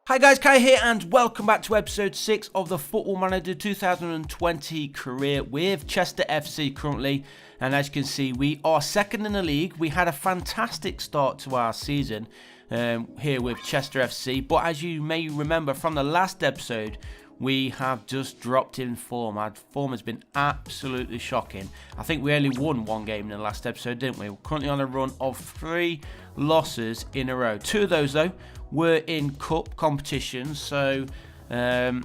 Hi guys, Kai here and welcome back to episode 6 of the Football Manager 2020 career with Chester FC currently. And as you can see, we are second in the league. We had a fantastic start to our season here with Chester FC. But as you may remember from the last episode, we have just dropped in form. Our form has been absolutely shocking. I think we only won one game in the last episode, didn't we? We're currently on a run of 3 losses in a row. 2 of those, though, were in cup competitions, so I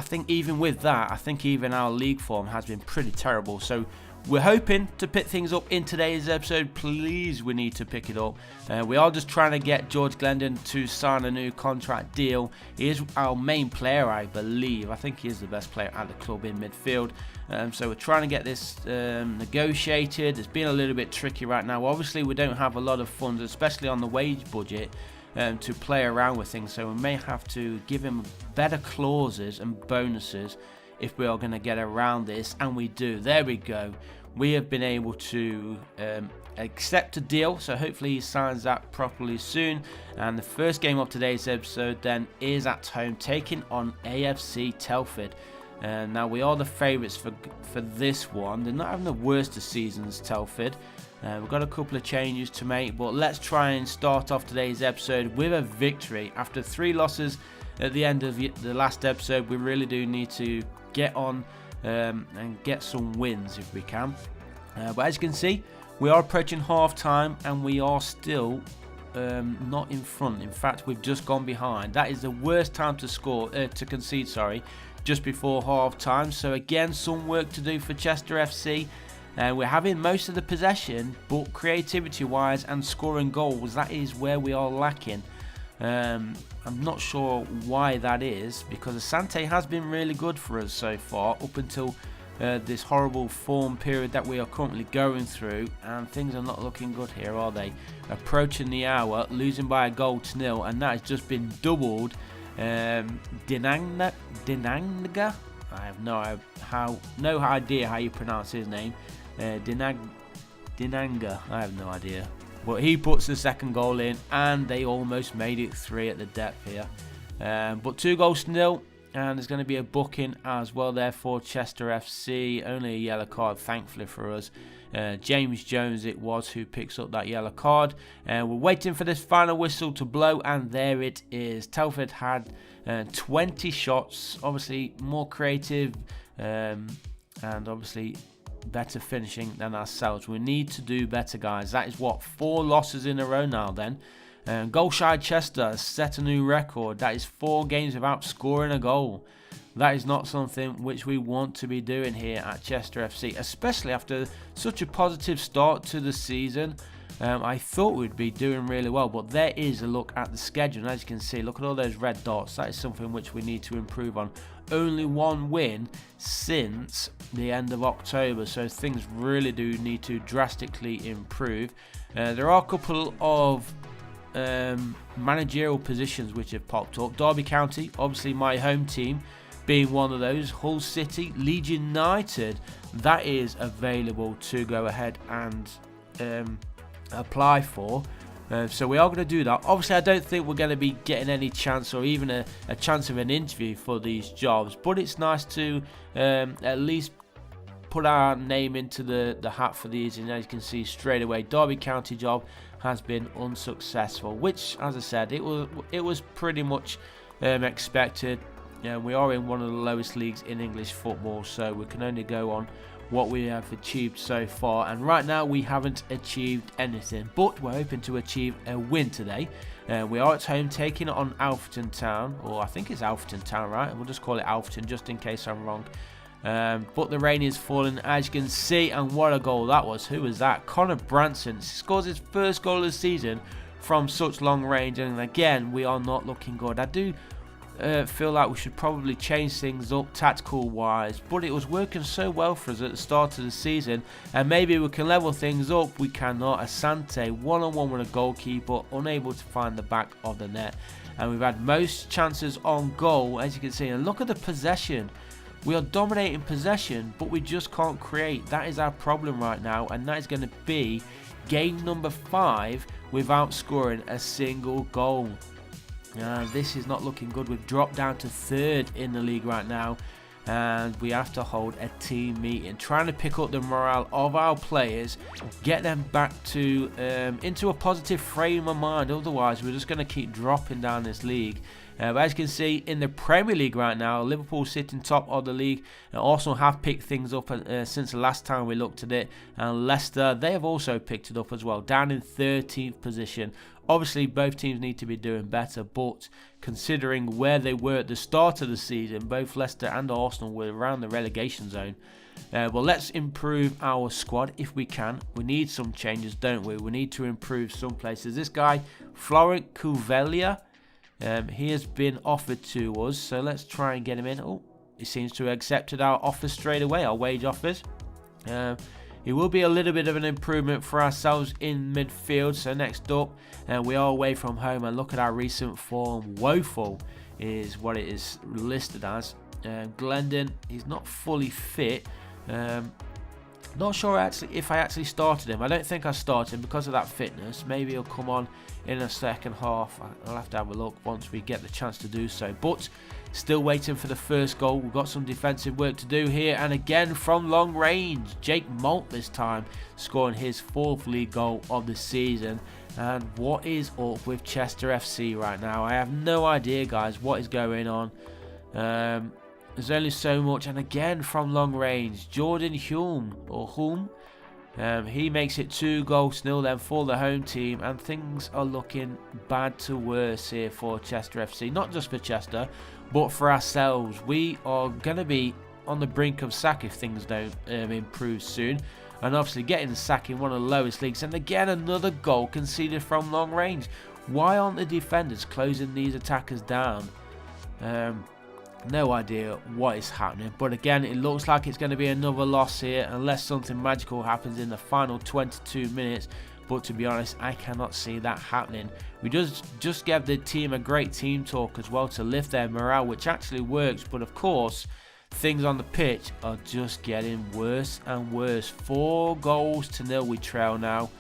think even with that, I think even our league form has been pretty terrible. So we're hoping to pick things up in today's episode. Please, we need to pick it up. We are just trying to get George Glendon to sign a new contract deal. He is our main player, I believe. I think he is the best player at the club in midfield. So we're trying to get this negotiated. It's been a little bit tricky right now. Obviously, we don't have a lot of funds, especially on the wage budget, to play around with things, so we may have to give him better clauses and bonuses if we are going to get around this, and we do. There we go. We have been able to accept a deal, so hopefully he signs that properly soon. And the first game of today's episode then is at home, taking on AFC Telford. Now we are the favourites for this one. They're not having the worst of seasons, Telford. We've got a couple of changes to make, but let's try and start off today's episode with a victory. After 3 losses at the end of the last episode, we really do need to get on and get some wins if we can. But as you can see, we are approaching half time and we are still not in front. In fact, we've just gone behind. That is the worst time to concede, just before half time. So again, some work to do for Chester FC. We're having most of the possession, but creativity wise and scoring goals, that is where we are lacking. I'm not sure why that is, because Asante has been really good for us so far up until this horrible form period that we are currently going through, and things are not looking good here, are they? Approaching the hour, losing by a goal to nil, and that has just been doubled. Dinanga, I have no idea how you pronounce his name. Dinanga, I have no idea. But he puts the second goal in, and they almost made it 3 at the depth here. But 2 goals to nil, and there's going to be a booking as well there for Chester FC. Only a yellow card, thankfully for us. James Jones it was who picks up that yellow card. We're waiting for this final whistle to blow, and there it is. Telford had 20 shots, obviously more creative and obviously better finishing than ourselves. We need to do better, guys. That is what, 4 losses in a row now then. Goal shy Chester set a new record. That is 4 games without scoring a goal. That is not something which we want to be doing here at Chester FC, especially after such a positive start to the season. I thought we'd be doing really well, but there is a look at the schedule, and as you can see, look at all those red dots. That is something which we need to improve on. Only 1 win since the end of October, so things really do need to drastically improve. There are a couple of managerial positions which have popped up. Derby County, obviously my home team, being one of those. Hull City, Leeds United, that is available to go ahead and apply for. So we are going to do that. Obviously, I don't think we're going to be getting any chance or even a chance of an interview for these jobs, but it's nice to at least put our name into the hat for these. And as you can see straight away, Derby County job has been unsuccessful, which, as I said, it was pretty much expected. We are in one of the lowest leagues in English football, so we can only go on what we have achieved so far, and right now we haven't achieved anything, but we're hoping to achieve a win today. We are at home taking it on Alfreton Town, or I think it's Alfreton Town, right? We'll just call it Alfreton just in case I'm wrong. But the rain is falling, as you can see, and what a goal that was. Who was that? Connor Branson scores his first goal of the season from such long range, and again we are not looking good. I do feel like we should probably change things up tactical wise, but it was working so well for us at the start of the season, and maybe we can level things up. We cannot. Asante one-on-one with a goalkeeper, unable to find the back of the net, and we've had most chances on goal, as you can see. And look at the possession. We are dominating possession, but we just can't create. That is our problem right now, and that is going to be game number 5 without scoring a single goal. This is not looking good. We've dropped down to 3rd in the league right now, and we have to hold a team meeting, trying to pick up the morale of our players, get them back to into a positive frame of mind. Otherwise, we're just going to keep dropping down this league. But as you can see, in the Premier League right now, Liverpool sitting top of the league. Arsenal have picked things up since the last time we looked at it, and Leicester, they have also picked it up as well, down in 13th position. Obviously, both teams need to be doing better, but considering where they were at the start of the season, both Leicester and Arsenal were around the relegation zone. Well, let's improve our squad if we can. We need some changes, don't we? We need to improve some places. This guy, Florent Couvelia, he has been offered to us, so let's try and get him in. Oh, he seems to have accepted our offers straight away, our wage offers. It will be a little bit of an improvement for ourselves in midfield. So next up, we are away from home, and look at our recent form. Woeful is what it is listed as. Glendon, he's not fully fit. Not sure if I actually started him. I don't think I started him because of that fitness. Maybe he'll come on in the second half. I'll have to have a look once we get the chance to do so. But still waiting for the first goal. We've got some defensive work to do here. And again from long range, Jake Malt this time scoring his 4th league goal of the season. And what is up with Chester FC right now? I have no idea, guys, what is going on. There's only so much. And again from long range, Jordan Hulme, he makes it 2-0 then for the home team, and things are looking bad to worse here for Chester FC. Not just for Chester, but for ourselves. We are going to be on the brink of sack if things don't improve soon. And obviously getting the sack in one of the lowest leagues. And again, another goal conceded from long range. Why aren't the defenders closing these attackers down? No idea what is happening, but again, it looks like it's going to be another loss here unless something magical happens in the final 22 minutes. But to be honest, I cannot see that happening. We just gave the team a great team talk as well to lift their morale, which actually works. But of course, things on the pitch are just getting worse and worse. 4-0 we trail now,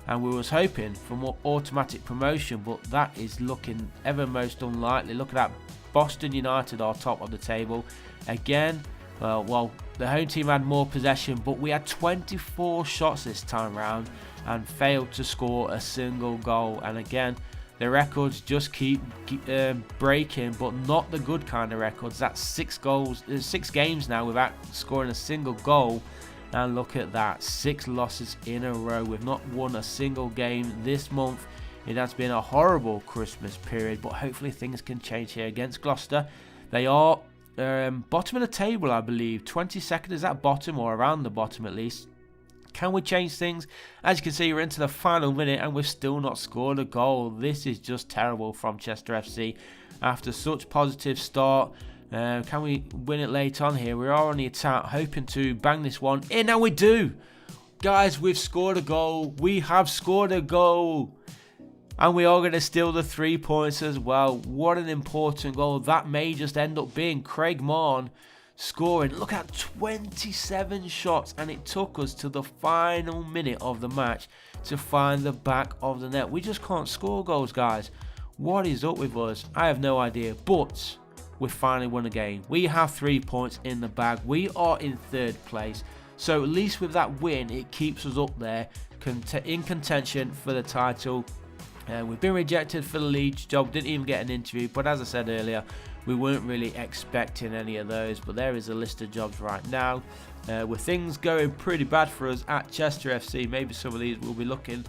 and we was hoping for more automatic promotion, but that is looking ever most unlikely. Look at that. Boston United are top of the table again. Well, the home team had more possession, but we had 24 shots this time round and failed to score a single goal. And again, the records just keep breaking, but not the good kind of records. That's 6 games now without scoring a single goal. And look at that, 6 losses in a row. We've not won a single game this month. It has been a horrible Christmas period, but hopefully things can change here against Gloucester. They are bottom of the table, I believe. 22nd is at bottom, or around the bottom at least. Can we change things? As you can see, we're into the final minute and we've still not scored a goal. This is just terrible from Chester FC. After such positive start, can we win it late on here? We are on the attack, hoping to bang this one in, and we do. Guys, we've scored a goal. We have scored a goal. And we are going to steal the 3 points as well. What an important goal. That may just end up being Craig Marn scoring. Look at 27 shots. And it took us to the final minute of the match to find the back of the net. We just can't score goals, guys. What is up with us? I have no idea. But we finally won a game. We have 3 points in the bag. We are in 3rd place. So at least with that win, it keeps us up there in contention for the title. We've been rejected for the Leeds job, didn't even get an interview, but as I said earlier, we weren't really expecting any of those. But there is a list of jobs right now. With things going pretty bad for us at Chester FC, maybe some of these will be looking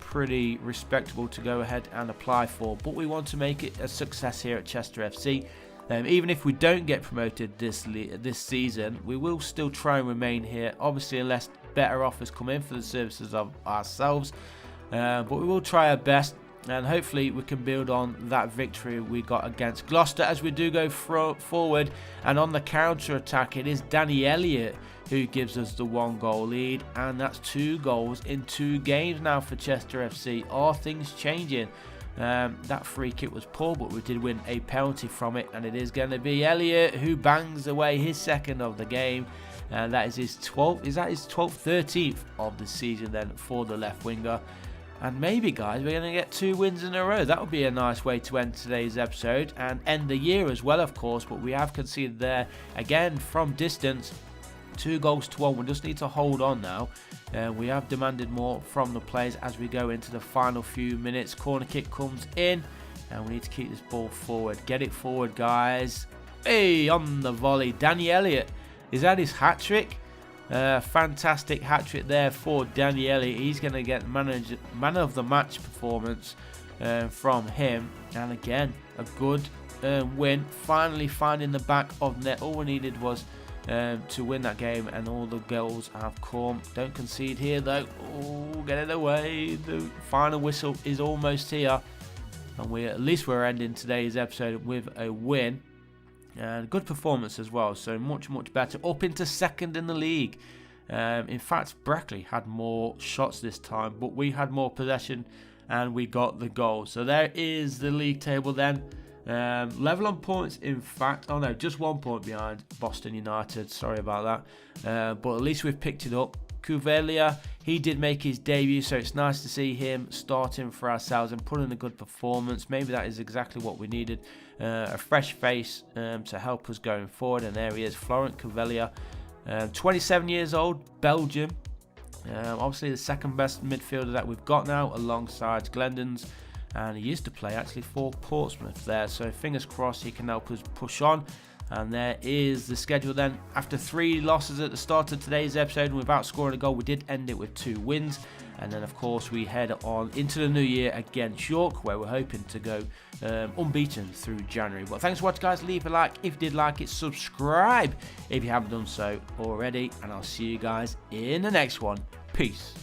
pretty respectable to go ahead and apply for. But we want to make it a success here at Chester FC. Even if we don't get promoted this season, we will still try and remain here, obviously unless better offers come in for the services of ourselves. But we will try our best, and hopefully we can build on that victory we got against Gloucester as we do go forward. And on the counter attack, it is Danny Elliott who gives us the 1-goal lead, and that's 2 goals in 2 games now for Chester FC. Are things changing? That free kick was poor, but we did win a penalty from it, and it is going to be Elliott who bangs away his 2nd of the game. And that is his 12th, 13th of the season then for the left winger. And maybe, guys, we're going to get 2 wins in a row. That would be a nice way to end today's episode and end the year as well, of course. But we have conceded there, again, from distance, 2-1. We just need to hold on now. We have demanded more from the players as we go into the final few minutes. Corner kick comes in, and we need to keep this ball forward. Get it forward, guys. Hey, on the volley. Danny Elliott. Is that his hat-trick? Fantastic hat-trick there for Danny Elliott. He's going to get man of the match performance from him. And again, a good win. Finally finding the back of net. All we needed was to win that game, and all the goals have come. Don't concede here though. Oh, get it away. The final whistle is almost here, and at least we're ending today's episode with a win. And good performance as well, so much better. Up into second in the league. In fact, Brackley had more shots this time, but we had more possession and we got the goal. So there is the league table then. Level on points, in fact. Oh no, just 1 point behind Boston United. Sorry about that. But at least we've picked it up. Cuvelia, he did make his debut, so it's nice to see him starting for ourselves and putting a good performance. Maybe that is exactly what we needed. A fresh face to help us going forward. And there he is, Florent Cuvelia, 27 years old, Belgium. Obviously the second best midfielder that we've got now, alongside Glendon's. And he used to play actually for Portsmouth there, so fingers crossed he can help us push on. And there is the schedule then. After 3 losses at the start of today's episode and without scoring a goal, we did end it with 2 wins. And then of course we head on into the new year against York, where we're hoping to go unbeaten through January. But thanks for watching, guys. Leave a like if you did like it, subscribe if you haven't done so already, and I'll see you guys in the next one. Peace.